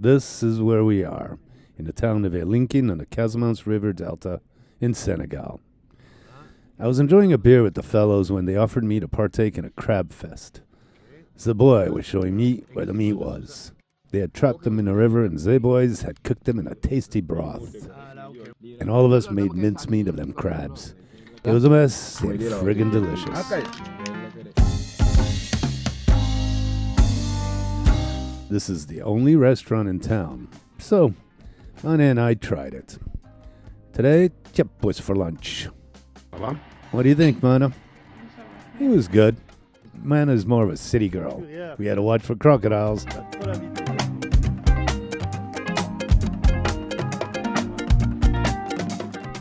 this is where we are, in the town of Elinkin on the Casamance River Delta in Senegal. I was enjoying a beer with the fellows when they offered me to partake in a crab fest. The boy was showing me where the meat was. They had trapped them in a river, and the boys had cooked them in a tasty broth. And all of us made mincemeat of them crabs. It was a mess and friggin' delicious. This is the only restaurant in town, so Anna and I tried it. Today, Chip was for lunch. What do you think, Mana? It was good. Mana's more of a city girl. We had to watch for crocodiles.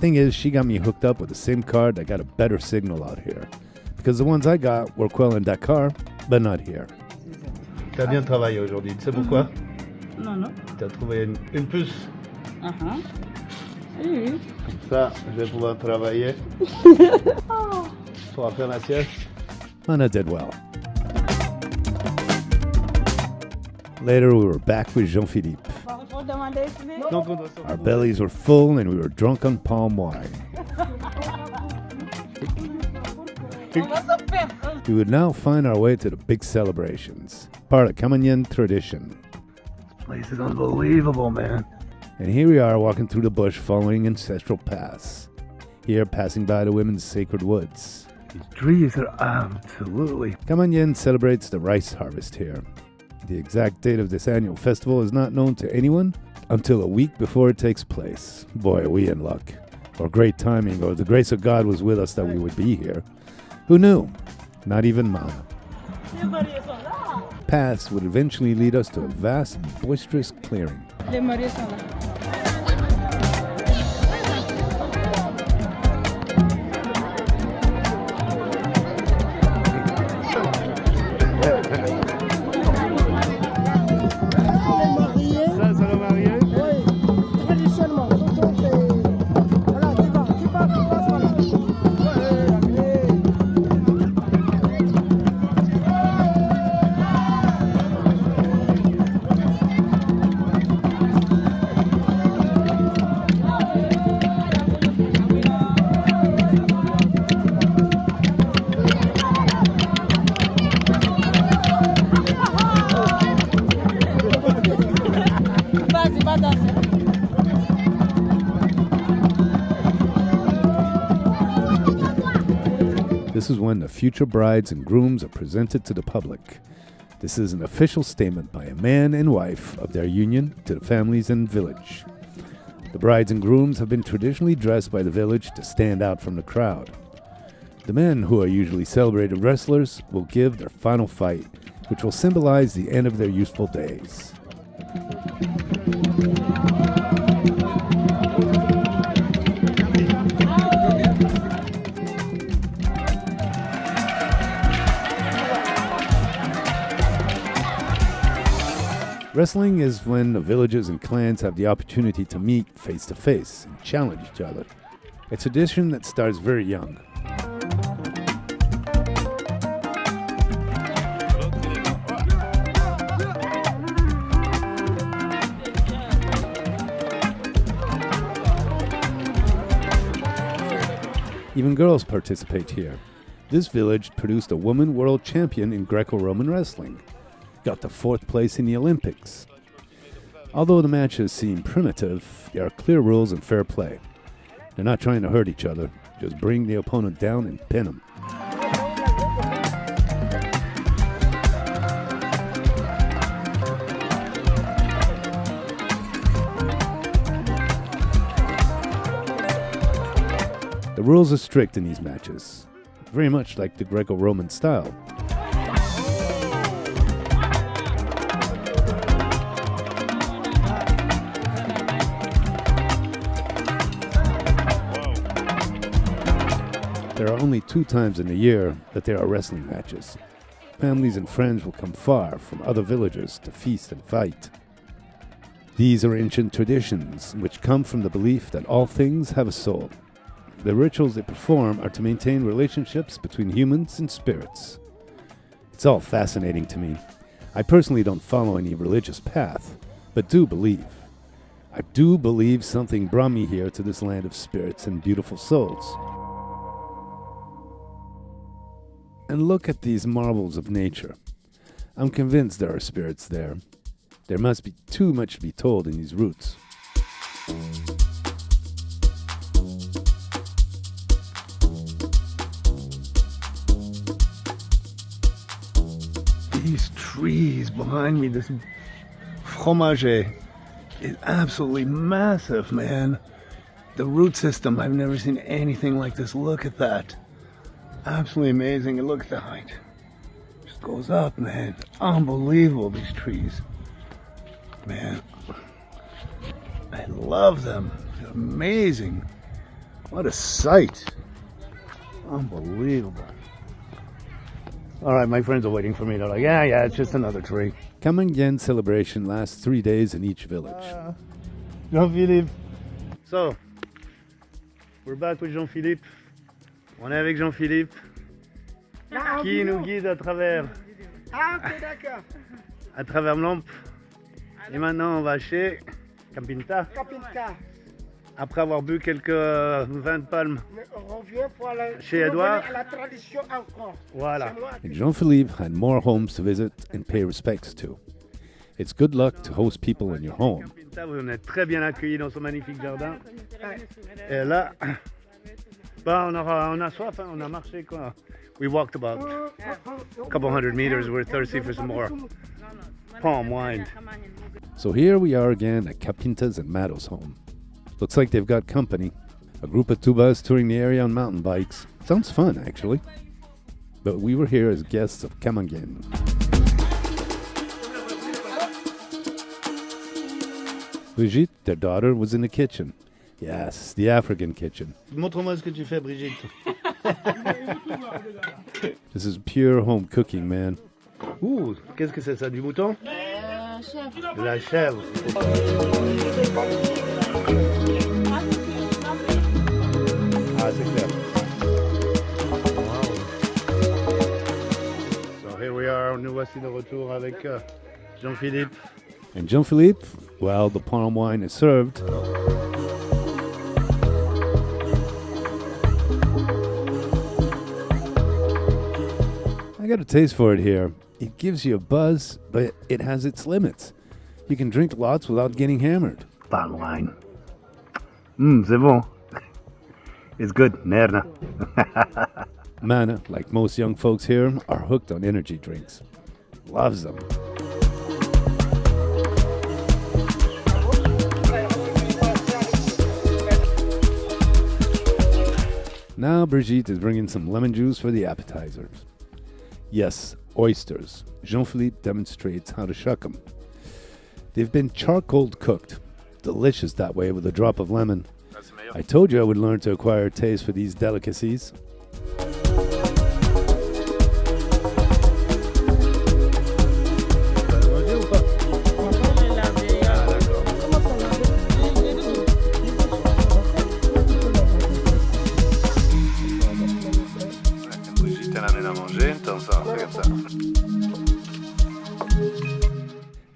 Thing is, she got me hooked up with a SIM card that got a better signal out here. Because the ones I got work well in Dakar, but not here. Tu as bien travaillé aujourd'hui, tu sais pourquoi? Non. Tu as trouvé une puce. Oui. Comme ça, je vais pouvoir travailler. Pour après ma sieste. Anna did well. Later, we were back with Jean-Philippe. Our bellies were full and we were drunk on palm wine. We would now find our way to the big celebrations, part of Kamangnene tradition. This place is unbelievable, man. And here we are walking through the bush following ancestral paths. Here, passing by the women's sacred woods. These trees are absolutely... Kamangnene celebrates the rice harvest here. The exact date of this annual festival is not known to anyone until a week before it takes place. Boy, are we in luck. Or great timing, or the grace of God was with us that we would be here. Who knew? Not even Mama. Paths would eventually lead us to a vast, boisterous clearing. This is when the future brides and grooms are presented to the public. This is an official statement by a man and wife of their union to the families and village. The brides and grooms have been traditionally dressed by the village to stand out from the crowd. The men, who are usually celebrated wrestlers, will give their final fight, which will symbolize the end of their useful days. Wrestling is when the villages and clans have the opportunity to meet face to face and challenge each other. A tradition that starts very young. Even girls participate here. This village produced a woman world champion in Greco-Roman wrestling. Got the 4th place in the Olympics. Although the matches seem primitive, there are clear rules and fair play. They're not trying to hurt each other, just bring the opponent down and pin them. The rules are strict in these matches, very much like the Greco-Roman style. There are only 2 times in a year that there are wrestling matches. Families and friends will come far from other villages to feast and fight. These are ancient traditions which come from the belief that all things have a soul. The rituals they perform are to maintain relationships between humans and spirits. It's all fascinating to me. I personally don't follow any religious path, But do believe. I do believe something brought me here to this land of spirits and beautiful souls. And look at these marvels of nature. I'm convinced there are spirits there. There must be too much to be told in these routes. These trees behind me, this fromage is absolutely massive, man. The root system, I've never seen anything like this. Look at that. Absolutely amazing. And look at the height. Just goes up, man. Unbelievable, these trees. Man, I love them. They're amazing. What a sight. Unbelievable. All right, my friends are waiting for me. They're like, yeah, it's just another tree. Kamangnene celebration lasts 3 days in each village. Jean-Philippe. So, we're back with Jean-Philippe. On est avec Jean-Philippe qui nous guide à travers Lampe. Et maintenant, on va chez Capinta. Après avoir bu quelques vins de palme chez Edouard. Voilà. And Jean-Philippe had more homes to visit and pay respects to. It's good luck to host people in your home. Capinta, vous êtes très bien accueillis dans son magnifique jardin. Et là, bah, on a soif, hein, on a marché quoi. We walked about a couple hundred meters. We're thirsty for some more palm wine. So here we are again at Capinta's and Matto's home. Looks like they've got company. A group of tubas touring the area on mountain bikes. Sounds fun, actually. But we were here as guests of Kamangnene. Brigitte, their daughter, was in the kitchen. Yes, the African kitchen. Montre-moi ce que tu fais, Brigitte. This is pure home cooking, man. Ouh, qu'est-ce que c'est ça, du mouton? De la chèvre. Ah, c'est clair. Wow. So here we are, nous voici de retour avec Jean-Philippe. And Jean-Philippe, well, the palm wine is served. I got a taste for it here. It gives you a buzz, but it has its limits. You can drink lots without getting hammered. Palm wine. C'est bon. It's good. Merda. Mana, like most young folks here, are hooked on energy drinks. Loves them. Now Brigitte is bringing some lemon juice for the appetizers. Yes, oysters. Jean-Philippe demonstrates how to shuck them. They've been charcoal cooked. Delicious that way with a drop of lemon. I told you I would learn to acquire a taste for these delicacies.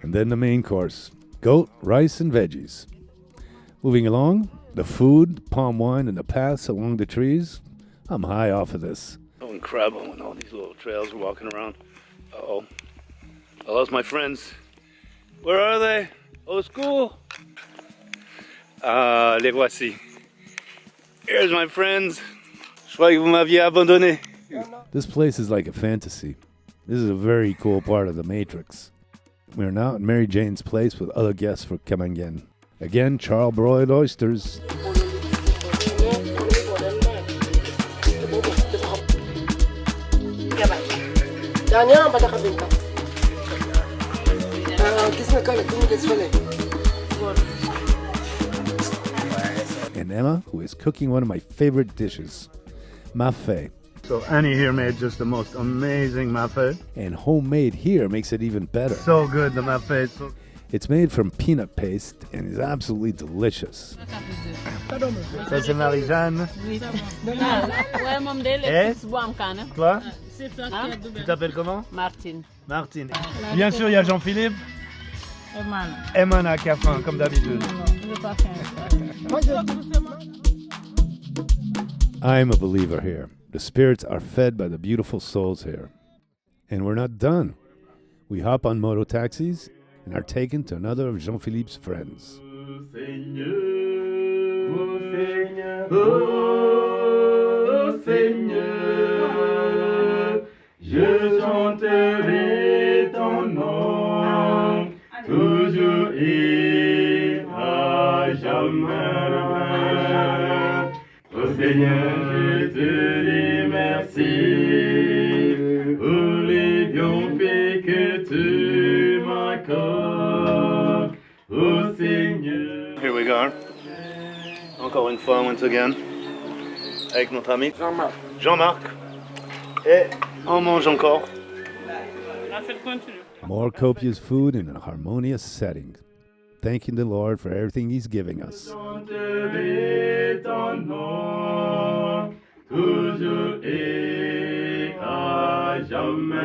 And then the main course, goat, rice, and veggies. Moving along, the food, palm wine, and the paths along the trees. I'm high off of this. Oh, incredible. And all these little trails we're walking around. Uh-oh. I lost my friends. Where are they? Au school? Ah, les voici. Here's my friends. Je crois que vous m'aviez abandonné. This place is like a fantasy. This is a very cool part of the Matrix. We're now at Mary Jane's place with other guests for Kamangnene. Again, charbroiled oysters. And Emma, who is cooking one of my favorite dishes, mafé. So Annie here made just the most amazing mafé. And homemade here makes it even better. So good, the mafé. So It's made from peanut paste and is absolutely delicious. ça c'est Marie-Jeanne. Ouais, mon modèle Eh? est plus bon qu'un. Toi, Hein? tu t'appelles comment? Martin. Martine. Bien sûr, il y a Jean-Philippe. Hermano. Emana qui a faim, comme d'habitude. Non, je n'ai pas faim. I'm a believer here. The spirits are fed by the beautiful souls here. And we're not done. We hop on moto taxis and are taken to another of Jean-Philippe's friends. Seigneur, je chanterai ton nom, toujours et à jamais. Ô Seigneur, je te remercie pour les bienfaits que tu m'accordes. Ô Seigneur. Here we go. Encore une fois, once again, avec notre ami Jean-Marc. Et on mange encore. More copious food in a harmonious setting. Thanking the Lord for everything He's giving us. Chanterai ton nom, toujours et à jamais.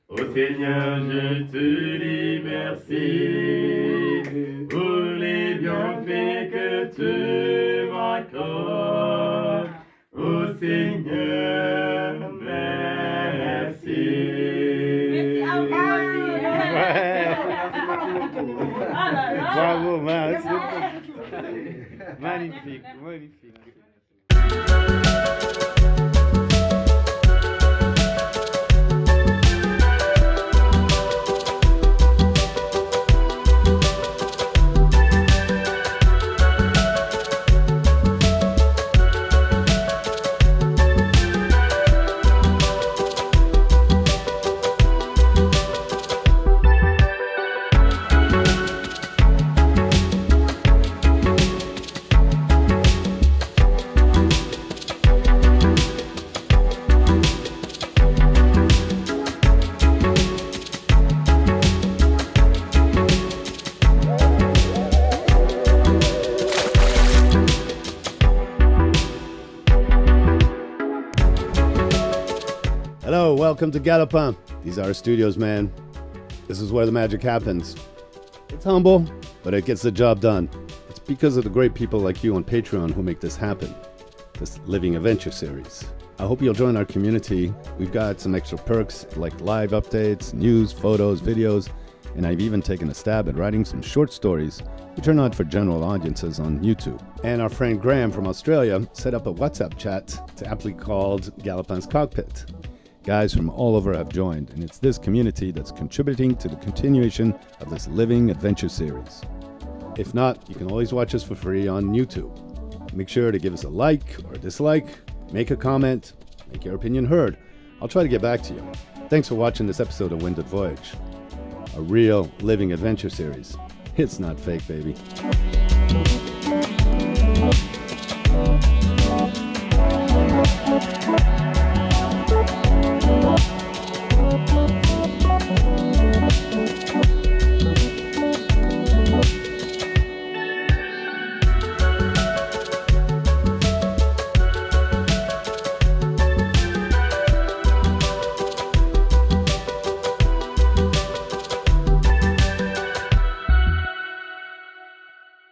Ô Seigneur, je te remercie pour les bienfaits que tu m'accordes. Ô Seigneur, merci. Bravo, magnifique, magnifique. Hello, welcome to Galopin. These are our studios, man. This is where the magic happens. It's humble, but it gets the job done. It's because of the great people like you on Patreon who make this happen. This Living Adventure series. I hope you'll join our community. We've got some extra perks like live updates, news, photos, videos, and I've even taken a stab at writing some short stories which are not for general audiences on YouTube. And our friend Graham from Australia set up a WhatsApp chat aptly called Galopin's Cockpit. Guys from all over have joined, and it's this community that's contributing to the continuation of this Living Adventure series. If not, you can always watch us for free on YouTube. Make sure to give us a like or a dislike, make a comment, make your opinion heard. I'll try to get back to you. Thanks for watching this episode of Winded Voyage, a real Living Adventure series. It's not fake, baby.